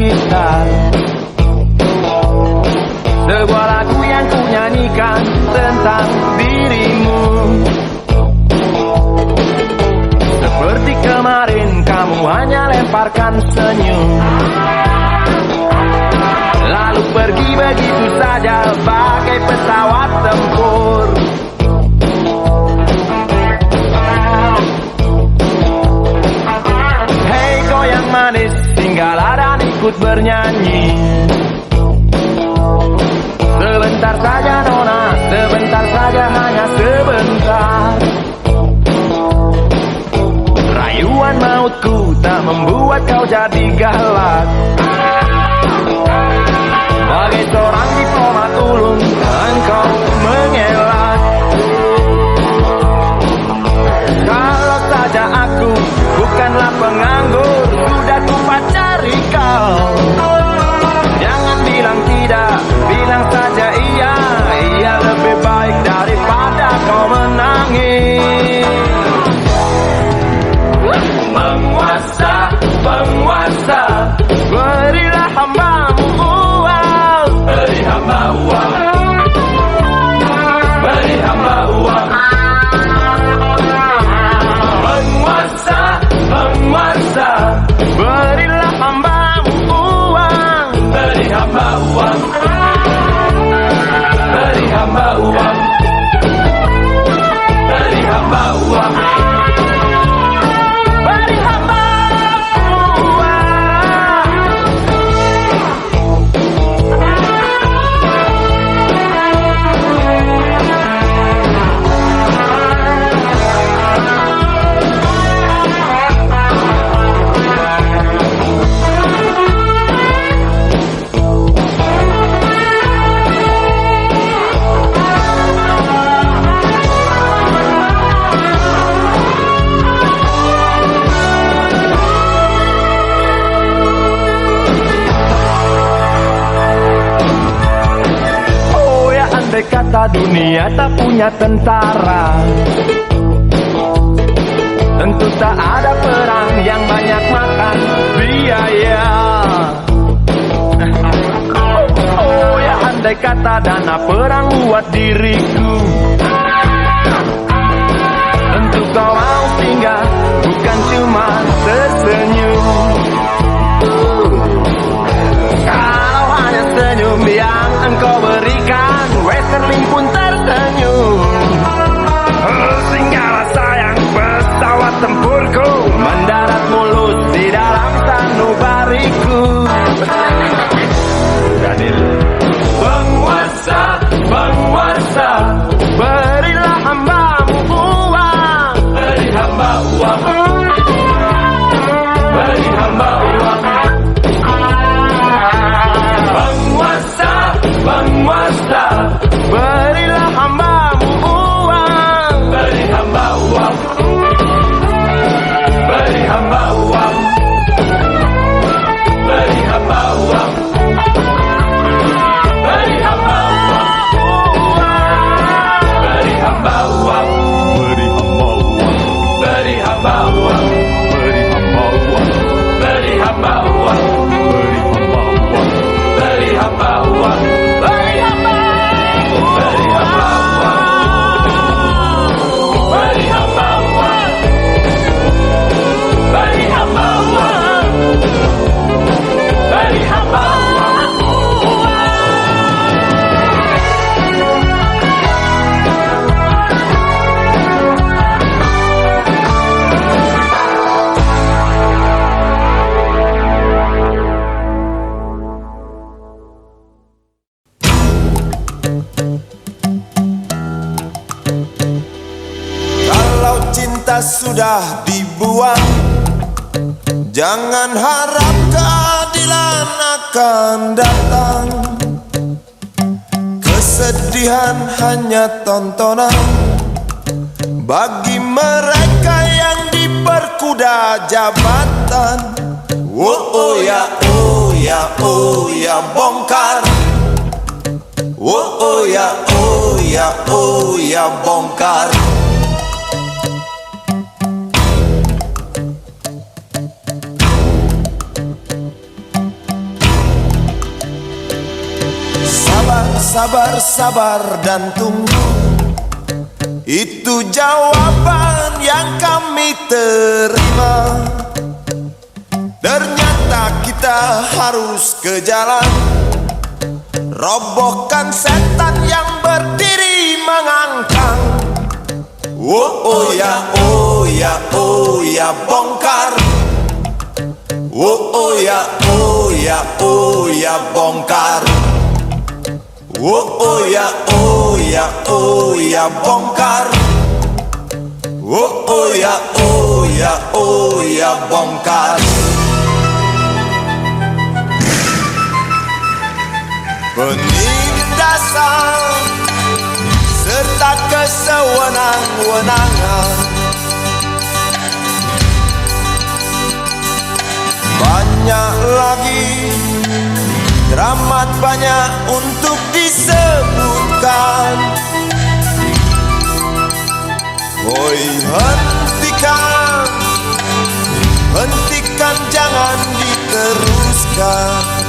gitar, sebuah lagu yang ku nyanyikan tentang dirimu. Seperti kemarin kamu hanya lemparkan senyum, lalu pergi begitu saja bagai pesawat tempur. Hei goyang manis, tinggallah dan ikut bernyanyi. Sebentar saja nona, sebentar saja, hanya sebentar. Rayuan mautku tak membuat kau jadi galak. Bagai seorang diplomat ulung, engkau mengelak. Kalau saja aku bukanlah penganggur, sudah ku pacari kau. Jangan bilang tidak, bilang saja iya. Iya lebih baik daripada kau menangis. Penguasa, penguasa, berilah hambamu uang. Beri hamba uang, beri hamba uang. Penguasa, penguasa, berilah hambamu uang. Beri hamba uang, beri hamba uang, beri hamba uang. Andai kata dunia tak punya tentara, tentu tak ada perang yang banyak makan biaya. Oh ya, andai kata dana perang buat diriku, tentu kau mau singgah, bukan cuma tersenyum. Kalau hanya senyum yang engkau berikan, Westerling pun tersenyum. Singgahlah sayang pesawat tempurku, mendarat mulus di dalam sanubariku. Penguasa, penguasa, berilah hambamu uang. Beri hamba uang, beri hamba uang. Penguasa, penguasa, berilah hambamu uang. Beri hamba uang, beri hamba uang, beri hamba uang, beri hamba uang, beri hamba uang, beri hamba uang, beri hamba uang, beri hamba uang, beri hamba uang, beri hamba uang, beri hamba, beri hamba uang, beri hamba uang, beri hamba uang, beri hamba uang. Kalau cinta sudah dibuang, jangan harap keadilan akan datang. Kesedihan hanya tontonan bagi mereka yang diperkuda jabatan. Oh ya, oh ya, oh ya, bongkar. Oh ya, oh ya, oh ya, bongkar. sabar dan tunggu. Itu jawaban yang kami terima. Ternyata kita harus ke jalan, robohkan setan yang berdiri mengangkang. Oh ya, oh ya, oh ya, bongkar. Oh ya, oh ya, oh ya, bongkar. Oh ya, oh ya, oh ya, bongkar. Oh ya, oh ya, oh ya, bongkar. Penindasan serta kesewenang-wenangan, banyak lagi, teramat banyak untuk disebutkan. Hoi, hentikan, hentikan, jangan diteruskan.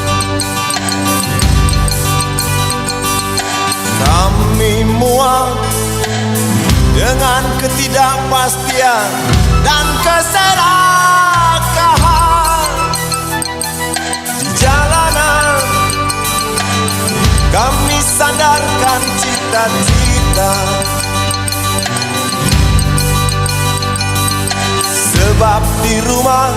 Kami muak dengan ketidakpastian dan keserakahan di jalanan. Kami sandarkan cita-cita, sebab di rumah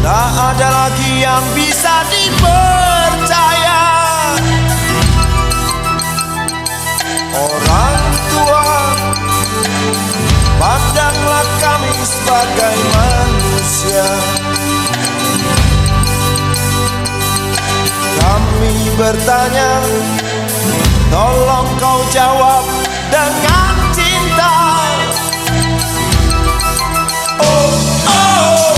tak ada lagi yang bisa dipercaya. Orang tua, pandanglah kami sebagai manusia. Kami bertanya, tolong kau jawab dengan cinta. Oh, oh.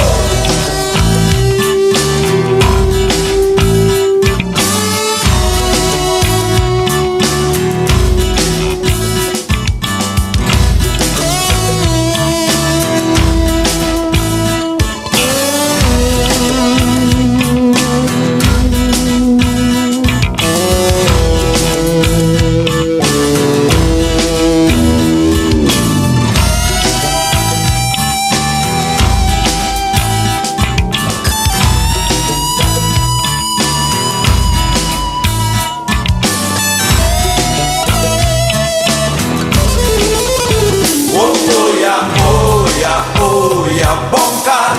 Oh ya, bongkar.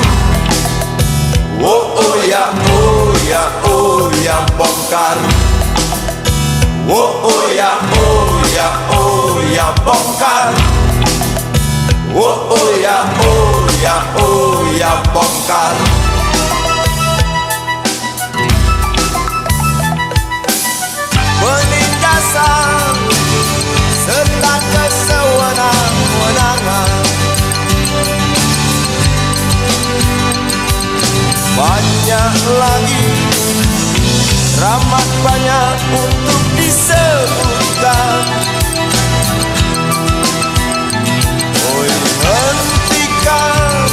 Oh ya, oh ya, oh ya, bongkar. Oh ya, oh ya, oh ya, bongkar. Oh ya, oh ya, oh ya, bongkar. Penindasan serta kesewenang-wenangan, banyak lagi, teramat banyak untuk disebutkan. Oh, hentikan,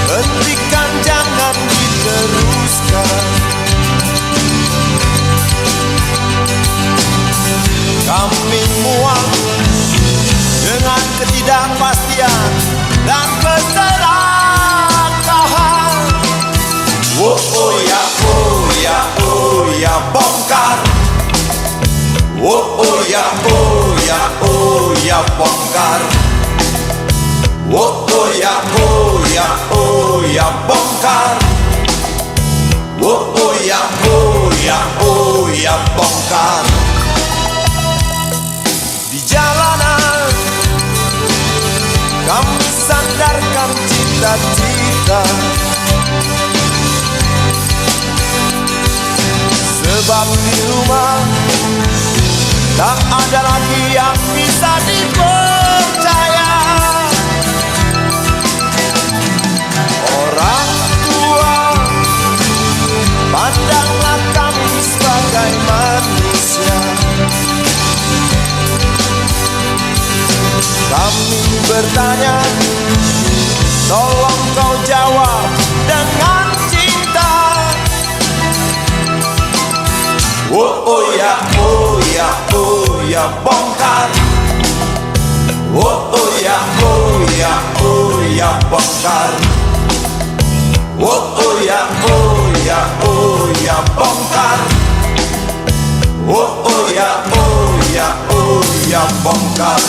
hentikan, jangan diteruskan. Kami muak dengan ketidakpastian dan keserakahan. Oh ya, oh ya, oh ya, bongkar. Oh ya, oh ya, oh ya, bongkar. Oh ya, oh ya, oh ya, bongkar. Oh ya, oh ya, oh ya, bongkar. Di jalanan kami sandarkan cita-cita, sebab di rumah tak ada lagi yang bisa dipercaya. Orang tua, pandanglah kami sebagai manusia. Kami bertanya, tolong kau jawab dengan cinta. Oh ya, ya bongkar. Oh ya bongkar. Oh ya bongkar. Oh ya bongkar.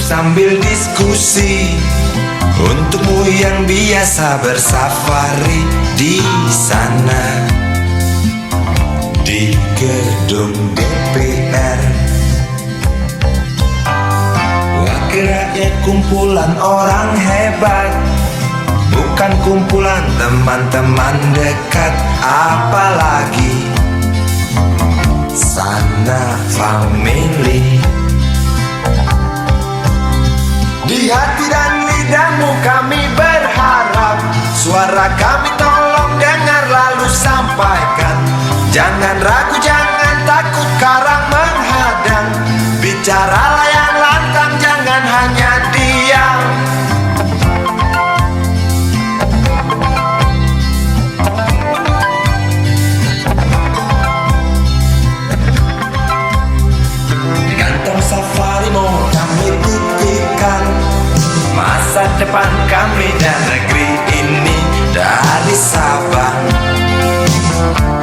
Sambil diskusi, untukmu yang biasa bersafari di sana, di gedung DPR. Wakil rakyat kumpulan orang hebat, bukan kumpulan teman-teman dekat, apalagi sana family. Di hati dan lidahmu kami berharap, suara kami tolong dengar lalu sampaikan. Jangan ragu, jangan takut karang menghadang. Bicaralah yang lantang, jangan hanya diam. Kantong safari mau kami titipkan, masa depan kami dan negeri ini, dari Sabang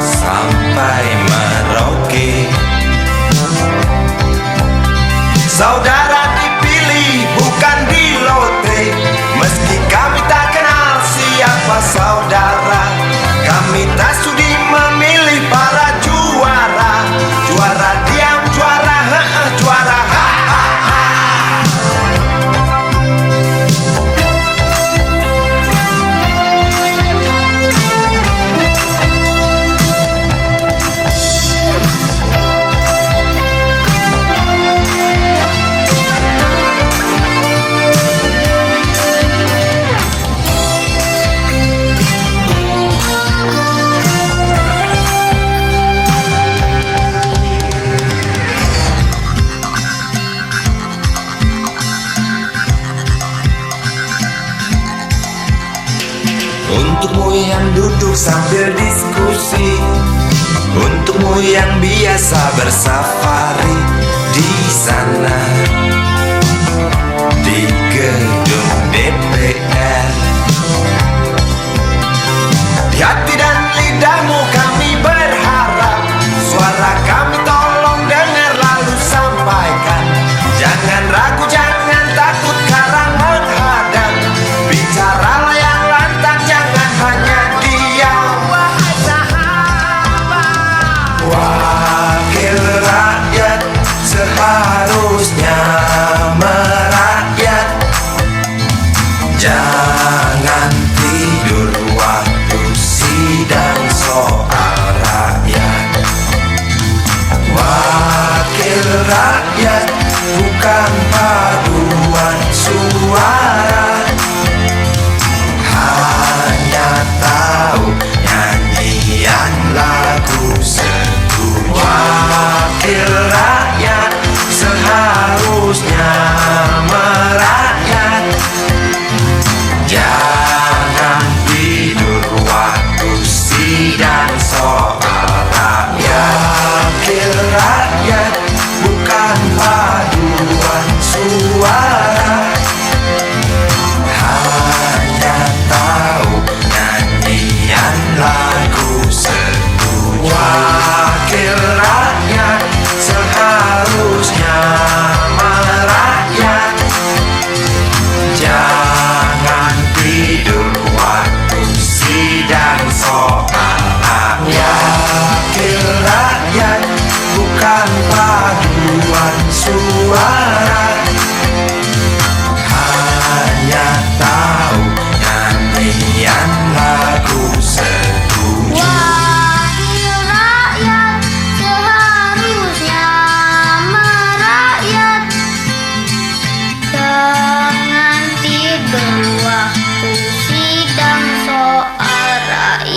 sampai Merauke. Saudara dipilih bukan di lotre, meski kami tak kenal siapa saudara. Kami tak sudi memilih para juara, juara diam, juara juara Untukmu yang duduk sambil diskusi, untukmu yang biasa bersafari di sana, di gedung DPR. Di hati dan lidahmu kami berharap, suara kami tolong dengar lalu sampaikan. Jangan ragu, jangan takut karang menghadang. Bicaralah yang lantang, jangan hanya diam. Wahai sahabat, wakil rakyat seharusnya merakyat. Jangan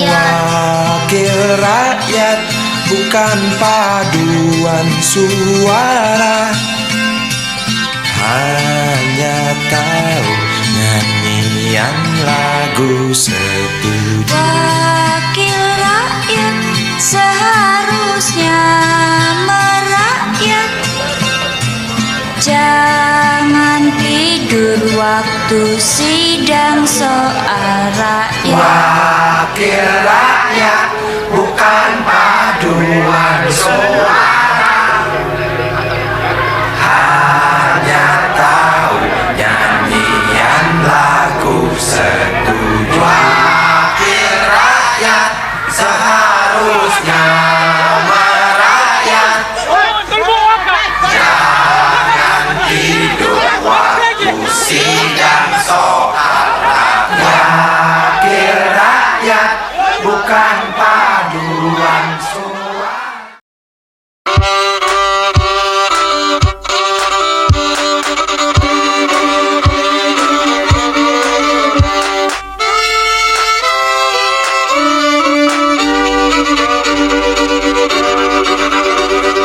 Wakil rakyat bukan paduan suara, hanya tahu nyanyian lagu setuju. Wakil rakyat seharusnya merakyat, jangan tidur waktu sidang soal rakyat. Wakil rakyat bukan paduan suara, hanya tahu nyanyian lagu setuju. Wakil rakyat seharusnya merakyat, jangan tidur waktu sidang soal rakyat. Wakil rakyat bukan paduan suara.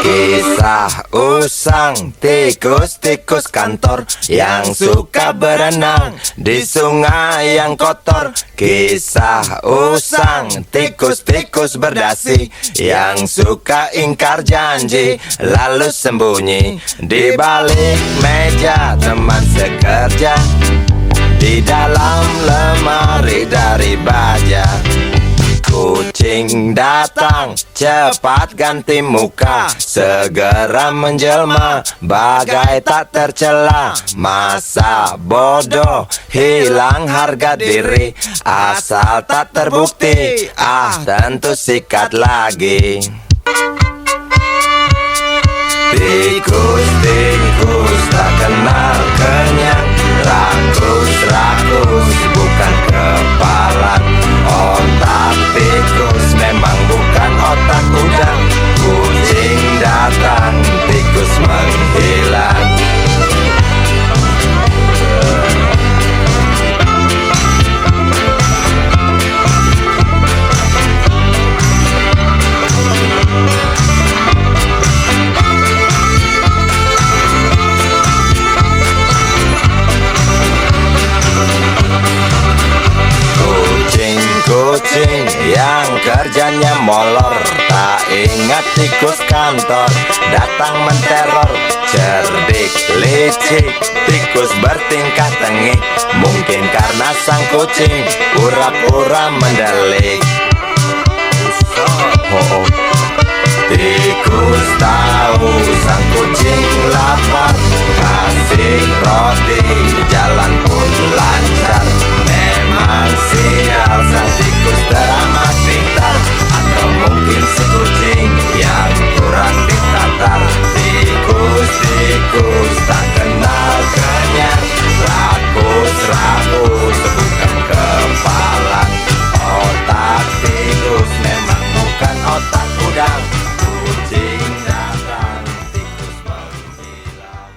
Kisah usang tikus-tikus kantor yang suka berenang di sungai yang kotor. Kisah usang tikus-tikus berdasi yang suka ingkar janji lalu sembunyi di balik meja teman sekerja, di dalam lemari dari baja. Kucing datang, cepat ganti muka, segera menjelma, bagai tak tercela. Masa bodoh, hilang harga diri, asal tak terbukti, tentu sikat lagi. Tikus-tikus tak kenal kenyang, rakus-rakus bukan kepalan. Otak tikus memang bukan otak udang. Kucing datang, tikus menghilang. Kucing yang kerjanya molor, tak ingat tikus kantor datang menteror. Cerdik, licik, tikus bertingkah tengik, mungkin karena sang kucing pura-pura mendelik. Tikus tahu sang kucing lapar, kasih roti, jalan pun lancar. Memang sial sang tikus teramat pintar, atau mungkin si kucing yang kurang ditatar. Tikus-tikus tak kenal kenyang, rakus-rakus bukan kepalan. Otak tikus memang bukan otak udang. Kucing datang, tikus menghilang.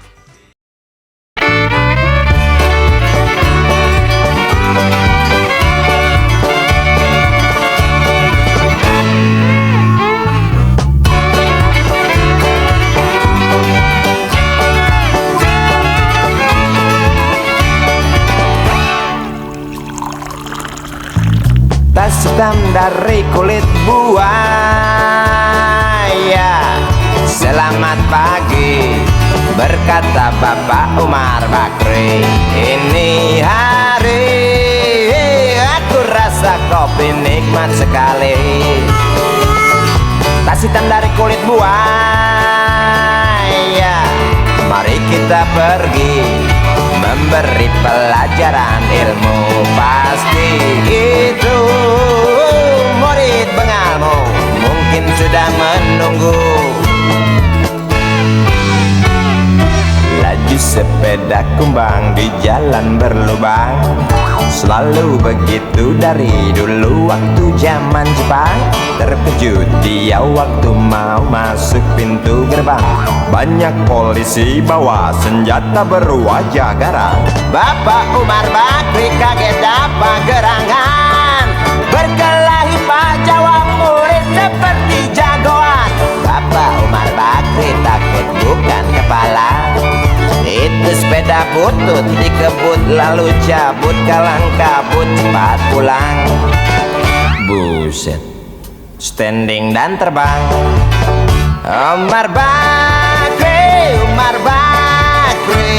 Tas hitam dari kulit buaya. Selamat pagi, berkata Bapak Umar Bakri. Ini hari aku rasa kopi nikmat sekali. Tas hitam dari kulit buaya. Mari kita pergi memberi pelajaran ilmu. Pasti itu murid bengalmu mungkin sudah menunggu. Laju sepeda kumbang di jalan berlubang, selalu begitu dari dulu waktu zaman Jepang. Terkejut dia waktu mau masuk pintu gerbang, banyak polisi bawa senjata berwajah garang. Bapak Umar Bakri kaget apa gerangan, berkelahi butut dikebut lalu cabut kalang kabut cepat pulang. Buset, standing dan terbang. Umar Bakri, Umar Bakri,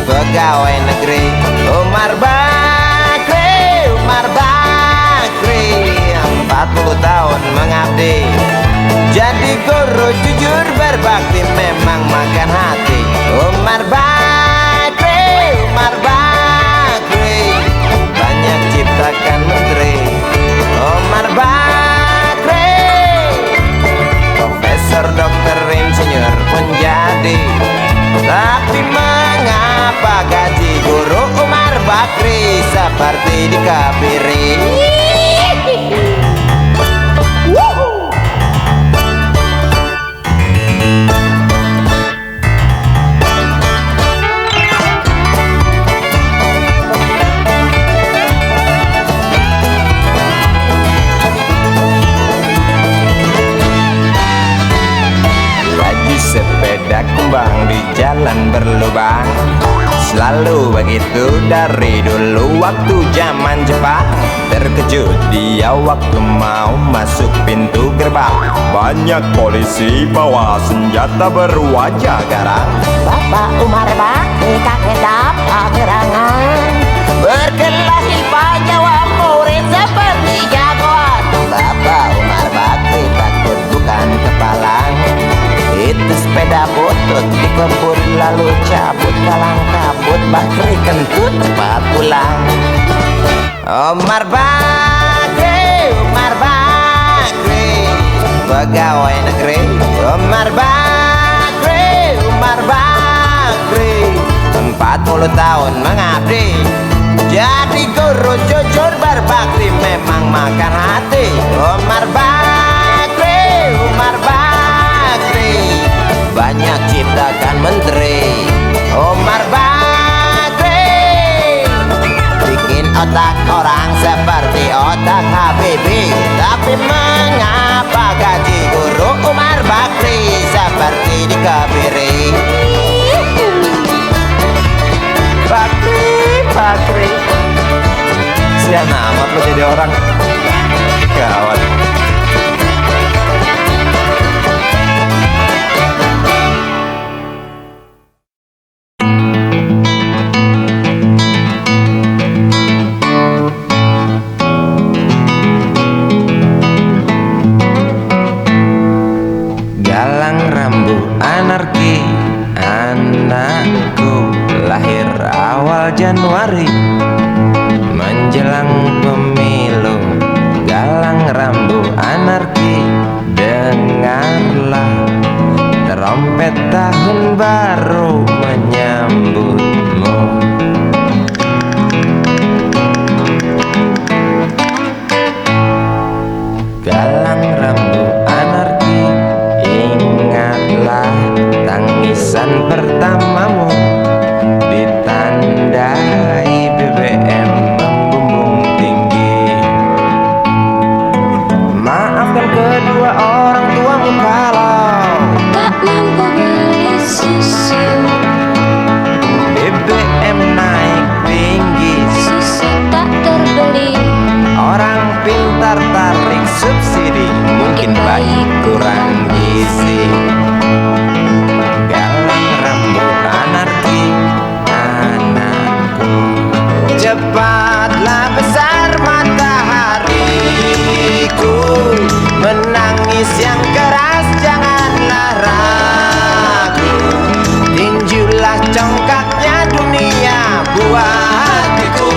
pegawai negeri. Umar Bakri, Umar Bakri, 40 tahun mengabdi. Jadi guru jujur berbakti memang makan hati. Umar Bakri, Umar Bakri, banyak ciptakan menteri. Umar Bakri, profesor, dokter, insinyur pun jadi. Tapi mengapa gaji guru Umar Bakri seperti dikebiri? Sepeda kumbang di jalan berlubang, selalu begitu dari dulu waktu zaman Jepang. Terkejut dia waktu mau masuk pintu gerbang, banyak polisi bawa senjata berwajah garang. Bapak Umar Bakri kaget apa gerangan, Berkelahi Pak jawab murid seperti jagoan. Bapak Umar Bakri takut bukan kepalang. Itu sepeda butut dikebut lalu cabut kalang kabut. Bakri kentut cepat pulang. Umar Bakri, Umar Bakri, pegawai negeri. Umar Bakri, Umar Bakri, 40 tahun mengabdi. Jadi guru jujur berbakti memang makan hati. Umar Bakri, Umar Bakri, banyak ciptakan menteri. Umar Bakri bikin otak orang seperti otak Habibie. Tapi mengapa gaji guru Umar Bakri seperti dikebiri? Bakri, Bakri, sian amat lo jadi orang. Gawat. Galang rambu anarki, anakku lahir awal Januari menjelang pemilu. Galang rambu anarki, dengarlah trompet tahun baru menyambutmu. Galang rambu anarki, ingatlah tangisan pertamamu ditandai BBM membumbung tinggi. Maafkan kedua orang tuamu kalau Tak mampu beli susu, BBM naik tinggi. susu tak terbeli. Orang pintar tarik subsidi, mungkin baik kurang gizi. Galang rambu anarki, anakku, cepatlah besar matahariku. Menangis yang keras janganlah ragu, tinjulah congkaknya dunia buat hatiku.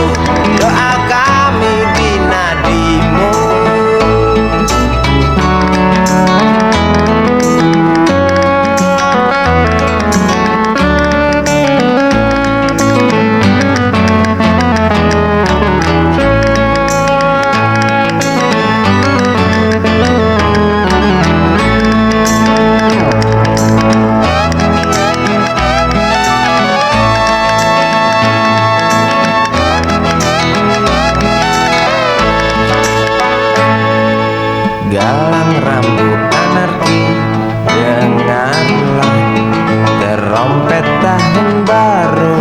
Doa kami di nadimu. Galang rambu anarki, dengarlah trompet tahun baru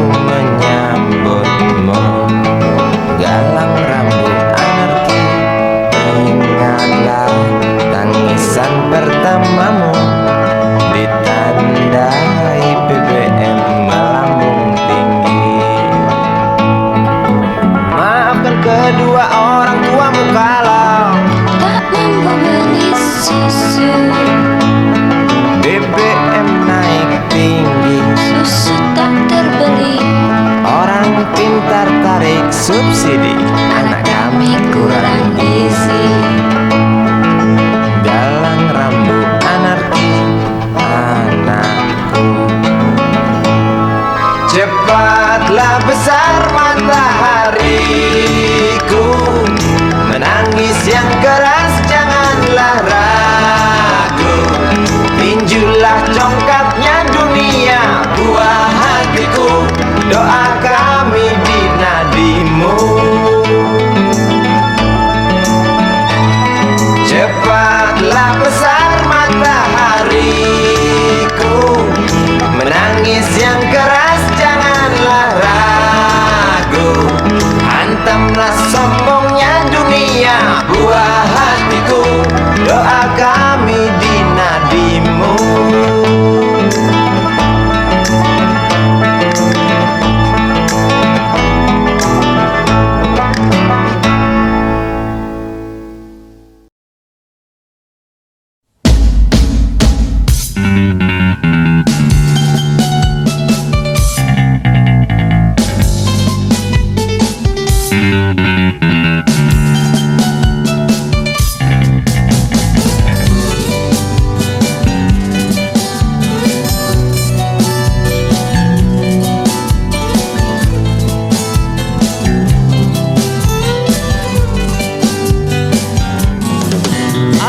subsidi, anak kami kurang gizi. Dalang rambut anarki, anakku. Cepatlah besar matahariku, menangis yang keras janganlah ragu. Tinjulah congkaknya dunia, buah hatiku, doa kami di nadimu. Cepatlah besar matahariku, menangis yang keras janganlah ragu. Hantamlah sombongnya dunia, buah hatiku, doa kami di nadimu.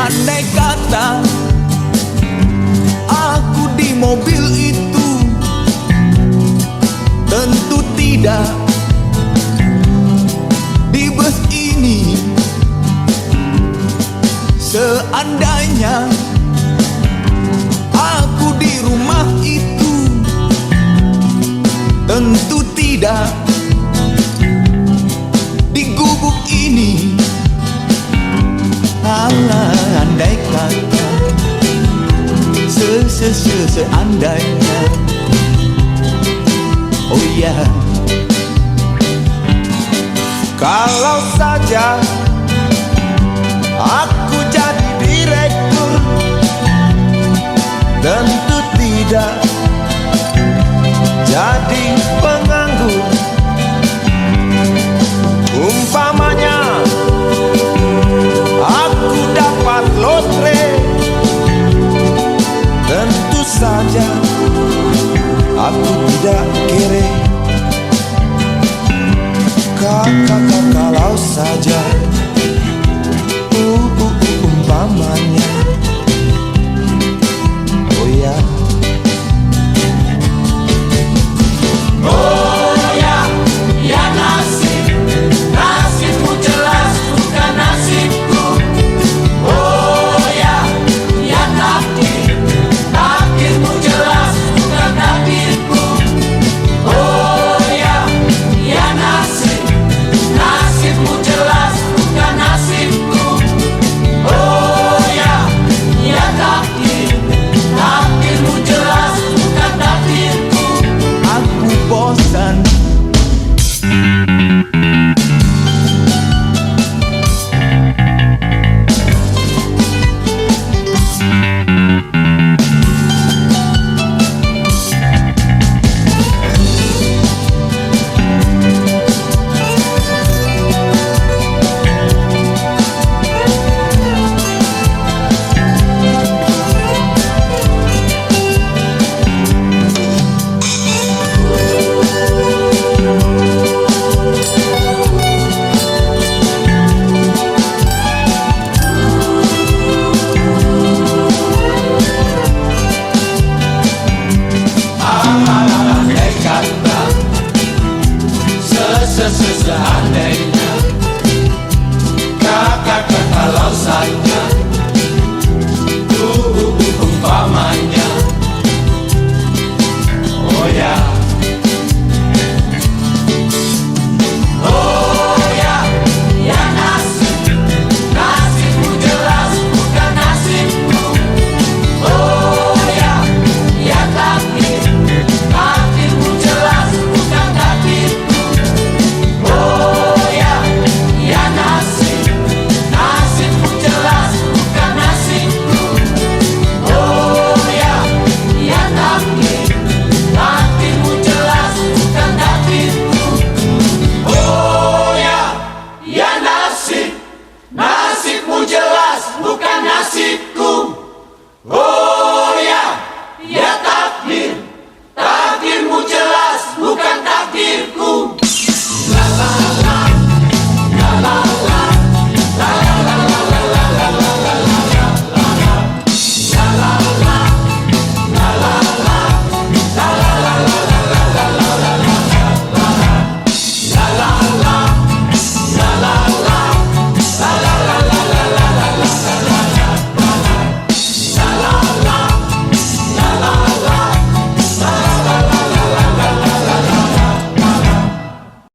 Andai kata aku di mobil itu, tentu tidak di bus ini. Seandainya aku di rumah itu, tentu tidak di gubuk ini. Andai kata seandainya, oh ya, Kalau saja aku jadi direktur, tentu tidak jadi penganggur. Umpamanya aku dapat lotre, tentu saja aku tidak kere. Kalau saja umpamanya, oh ya, bukan nasibku. Oh